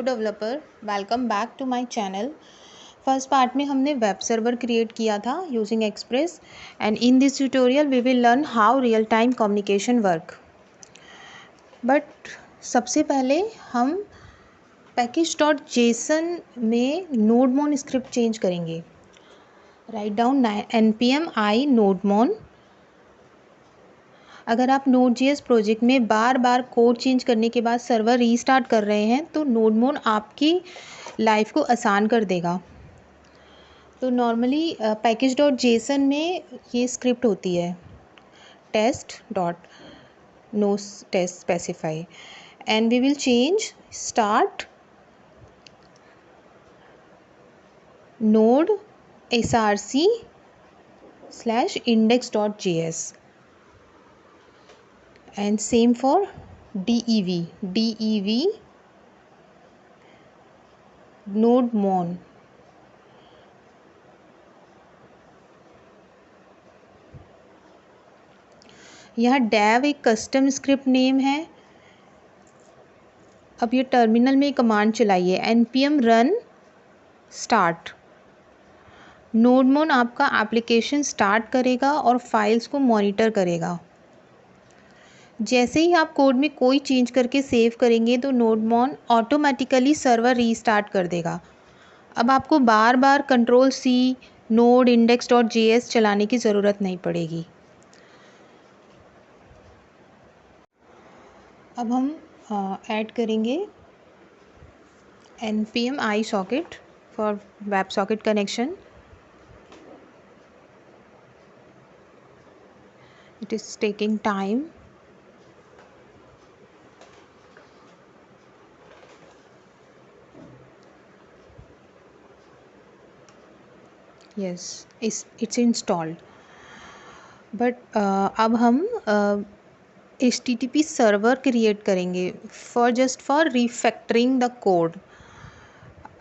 Developer, welcome back to my channel. First part में हमने web server create किया था using Express and in this tutorial we will learn how real time communication work. But सबसे पहले हम package.json में nodemon script change करेंगे। Write down npm i nodemon। अगर आप Node.js प्रोजेक्ट में बार बार कोड चेंज करने के बाद सर्वर रीस्टार्ट कर रहे हैं तो Nodemon आपकी लाइफ को आसान कर देगा। तो नॉर्मली package.json में ये स्क्रिप्ट होती है test dot no test specify and we will change start node src /index.js and same for dev nodemon। यहाँ dev एक कस्टम स्क्रिप्ट नेम है। अब ये टर्मिनल में कमांड चलाइए npm run start। नोडमोन आपका एप्लीकेशन स्टार्ट करेगा और फाइल्स को मॉनिटर करेगा। जैसे ही आप कोड में कोई चेंज करके सेव करेंगे तो नोडमोन ऑटोमेटिकली सर्वर रीस्टार्ट कर देगा। अब आपको बार बार Ctrl+C node index.js चलाने की ज़रूरत नहीं पड़ेगी। अब हम ऐड करेंगे npm i socket for web socket connection. It is taking time. Yes, it's installed. But अब हम HTTP सर्वर क्रिएट करेंगे फॉर रिफैक्टरिंग द कोड।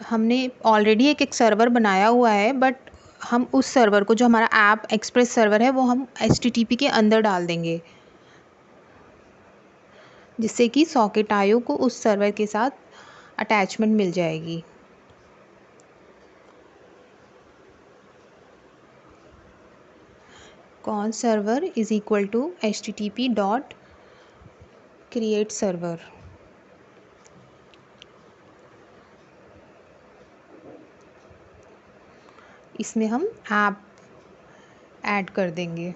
हमने ऑलरेडी एक सर्वर बनाया हुआ है बट हम उस सर्वर को, जो हमारा ऐप एक्सप्रेस सर्वर है, वो हम HTTP के अंदर डाल देंगे जिससे कि सॉकेट आयो को उस सर्वर के साथ अटैचमेंट मिल जाएगी। Con server is equal to http dot create server. इसमें हम ऐप ऐड कर देंगे।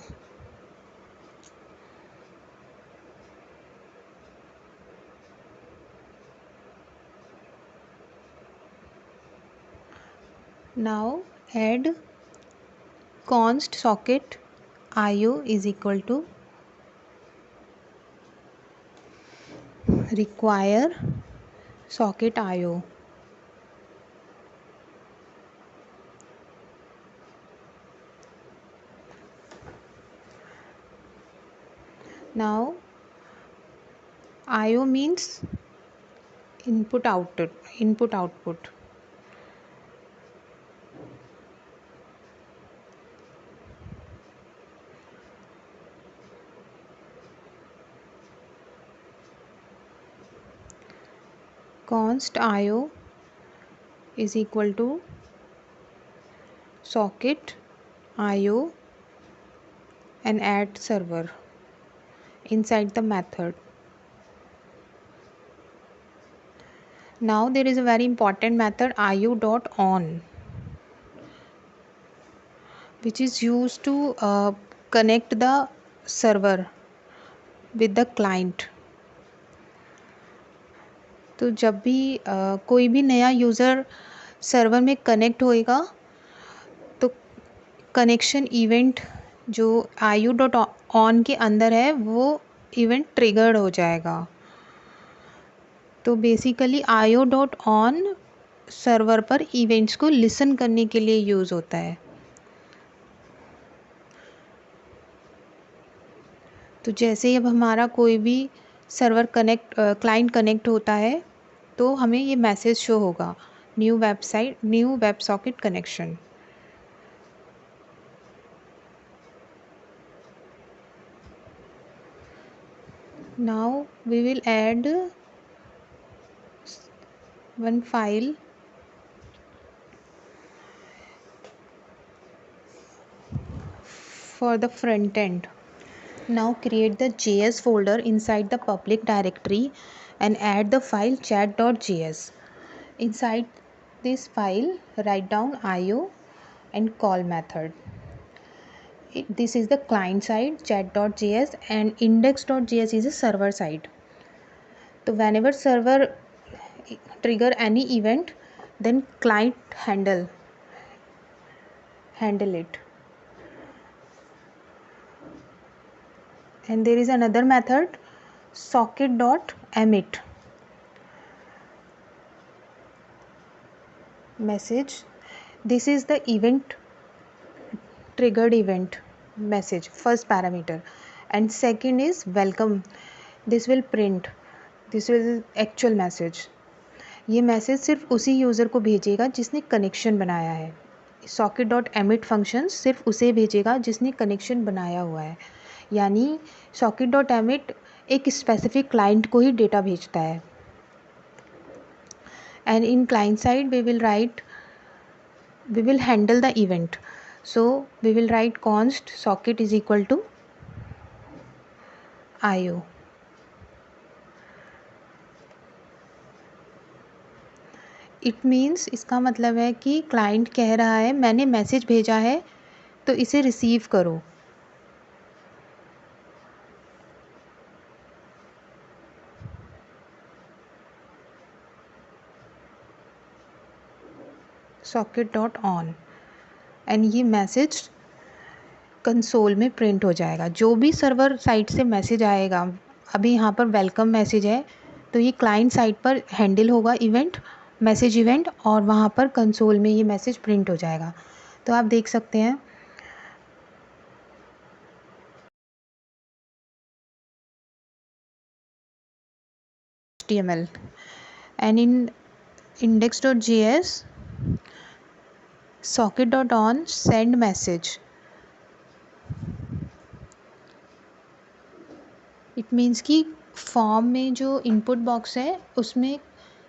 Now add const socket io is equal to require socket io। Now io means input output। const io is equal to socket io and add server inside the method। Now there is a very important method io.on which is used to connect the server with the client। तो जब भी कोई भी नया user server में connect होएगा तो connection event जो io.on के अंदर है वो इवेंट ट्रिगर्ड हो जाएगा। तो बेसिकली io.on सर्वर पर इवेंट्स को लिसन करने के लिए यूज़ होता है। तो जैसे ही अब हमारा कोई भी सर्वर क्लाइंट कनेक्ट होता है तो हमें ये मैसेज शो होगा new web socket connection. Now we will add one file for the front end. Now create the JS folder inside the public directory and add the file chat.js. Inside this file, write down IO and call method. This is the client side chat.js and index.js is a server side. So whenever server trigger any event, then client handle it. And there is another method socket.emit message. This is the event triggered event message, first parameter, and second is welcome. This will print, this will actual message. ये message सिर्फ उसी user को भेजेगा जिसने connection बनाया है. Socket dot emit function सिर्फ उसे भेजेगा जिसने कनेक्शन बनाया हुआ है. यानी सॉकेट डॉट एमिट एक स्पेसिफिक क्लाइंट को ही डेटा भेजता है. And in client side we will handle the event. So we will write const socket is equal to IO. It means इसका मतलब है कि क्लाइंट कह रहा है मैंने मैसेज भेजा है तो इसे रिसीव करो. सॉकेट डॉट ऑन एंड ये मैसेज कंसोल में प्रिंट हो जाएगा. जो भी सर्वर साइट से मैसेज आएगा, अभी यहाँ पर वेलकम मैसेज है तो ये क्लाइंट साइट पर हैंडल होगा इवेंट, मैसेज इवेंट, और वहाँ पर कंसोल में ये मैसेज प्रिंट हो जाएगा. तो आप देख सकते हैं HTML and in index.js socket.on send message. It means कि फॉर्म में जो इनपुट बॉक्स है उसमें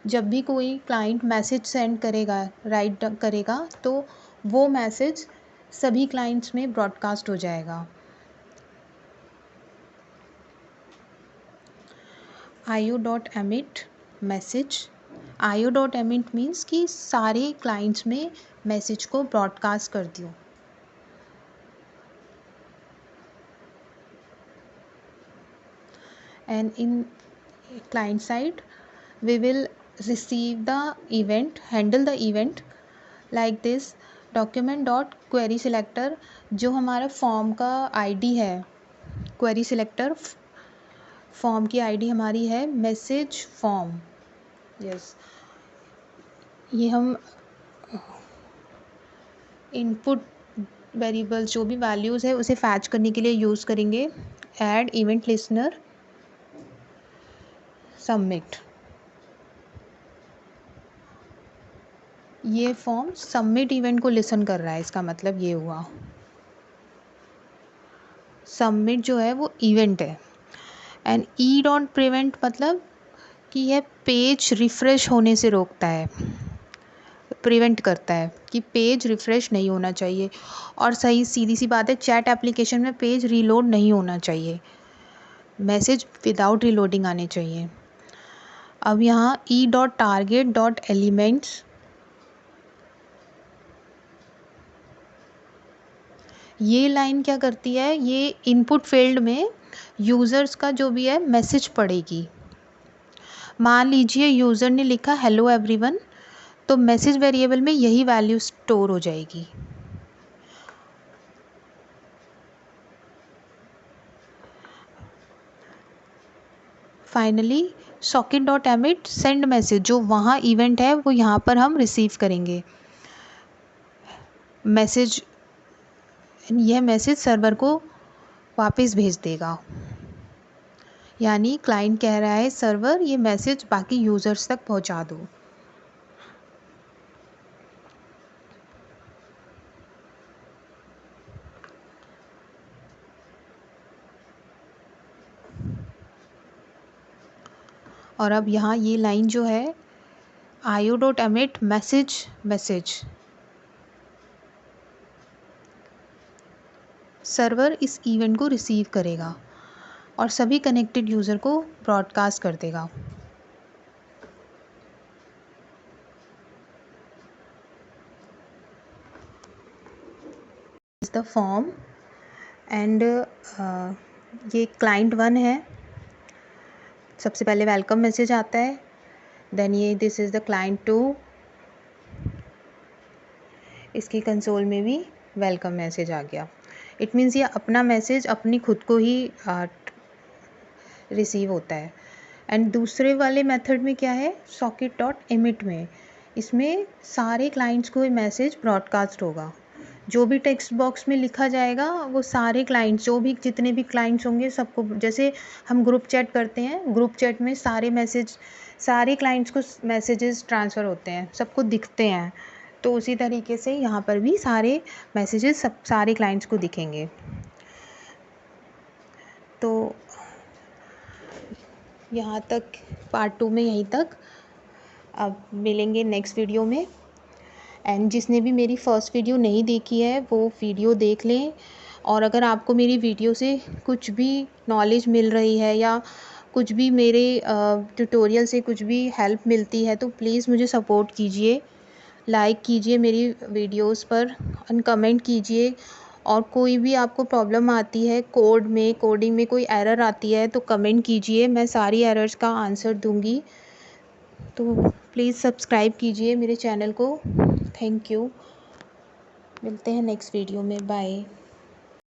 जब भी कोई क्लाइंट मैसेज सेंड करेगा, राइट करेगा, तो वो मैसेज सभी क्लाइंट्स में ब्रॉडकास्ट हो जाएगा. IO.emit message. IO.emit मीन्स कि सारे क्लाइंट्स में मैसेज को ब्रॉडकास्ट कर दियो. And in client side we will receive the event, handle the event like this document dot query selector. जो हमारा फॉर्म का आईडी है, क्वेरी सिलेक्टर फॉर्म की आईडी हमारी है मैसेज फॉर्म. यस, ये हम इनपुट वेरिएबल्स जो भी वैल्यूज़ है उसे फैच करने के लिए यूज़ करेंगे. Add event listener submit. ये फॉर्म सबमिट इवेंट को लिसन कर रहा है, इसका मतलब ये हुआ. सबमिट जो है वो इवेंट है. एंड ई डॉट प्रिवेंट मतलब कि यह पेज रिफ़्रेश होने से रोकता है, प्रिवेंट करता है कि पेज रिफ़्रेश नहीं होना चाहिए. और सही सीधी सी बात है, चैट एप्लीकेशन में पेज रीलोड नहीं होना चाहिए, मैसेज विदाउट रीलोडिंग आने चाहिए. अब यहाँ E dot target dot elements, ये लाइन क्या करती है, ये इनपुट फील्ड में यूज़र्स का जो भी है मैसेज पढ़ेगी. मान लीजिए यूज़र ने लिखा हेलो एवरीवन, तो मैसेज वेरिएबल में यही वैल्यू स्टोर हो जाएगी. Finally socket dot emit send message, जो वहाँ इवेंट है वो यहाँ पर हम रिसीव करेंगे मैसेज. यह मैसेज सर्वर को वापस भेज देगा. यानी क्लाइंट कह रहा है सर्वर ये मैसेज बाकी यूज़र्स तक पहुँचा दो. और अब यहाँ ये लाइन जो है io.emit मैसेज सर्वर इस इवेंट को रिसीव करेगा और सभी कनेक्टेड यूज़र को ब्रॉडकास्ट कर देगा। इस द फॉर्म एंड ये क्लाइंट 1 है। सबसे पहले वेलकम मैसेज आता है, देन ये दिस इज़ द क्लाइंट 2, इसकी कंसोल में भी वेलकम मैसेज आ गया। इट मीन्स ये अपना मैसेज अपनी खुद को ही रिसीव होता है। एंड दूसरे वाले मेथड में क्या है, socket.emit में, इसमें सारे क्लाइंट्स को मैसेज ब्रॉडकास्ट होगा। जो भी टेक्स्ट बॉक्स में लिखा जाएगा वो सारे क्लाइंट्स, जो भी जितने भी क्लाइंट्स होंगे सबको, जैसे हम ग्रुप चैट करते हैं, ग्रुप चैट में सारे मैसेज, सारे क्लाइंट्स को मैसेजेस ट्रांसफ़र होते हैं, सबको दिखते हैं, तो उसी तरीके से यहाँ पर भी सारे मैसेजेस सब सारे क्लाइंट्स को दिखेंगे। तो यहाँ तक पार्ट 2 में यहीं तक, अब मिलेंगे नेक्स्ट वीडियो में। एंड जिसने भी मेरी फर्स्ट वीडियो नहीं देखी है वो वीडियो देख लें, और अगर आपको मेरी वीडियो से कुछ भी नॉलेज मिल रही है या कुछ भी मेरे ट्यूटोरियल से कुछ भी हेल्प मिलती है तो प्लीज़ मुझे सपोर्ट कीजिए, लाइक कीजिए मेरी वीडियोस पर, और कमेंट कीजिए। और कोई भी आपको प्रॉब्लम आती है कोडिंग में कोई एरर आती है तो कमेंट कीजिए, मैं सारी एरर्स का आंसर दूंगी। तो प्लीज़ सब्सक्राइब कीजिए मेरे चैनल को। Thank you. मिलते हैं नेक्स्ट वीडियो में। बाय।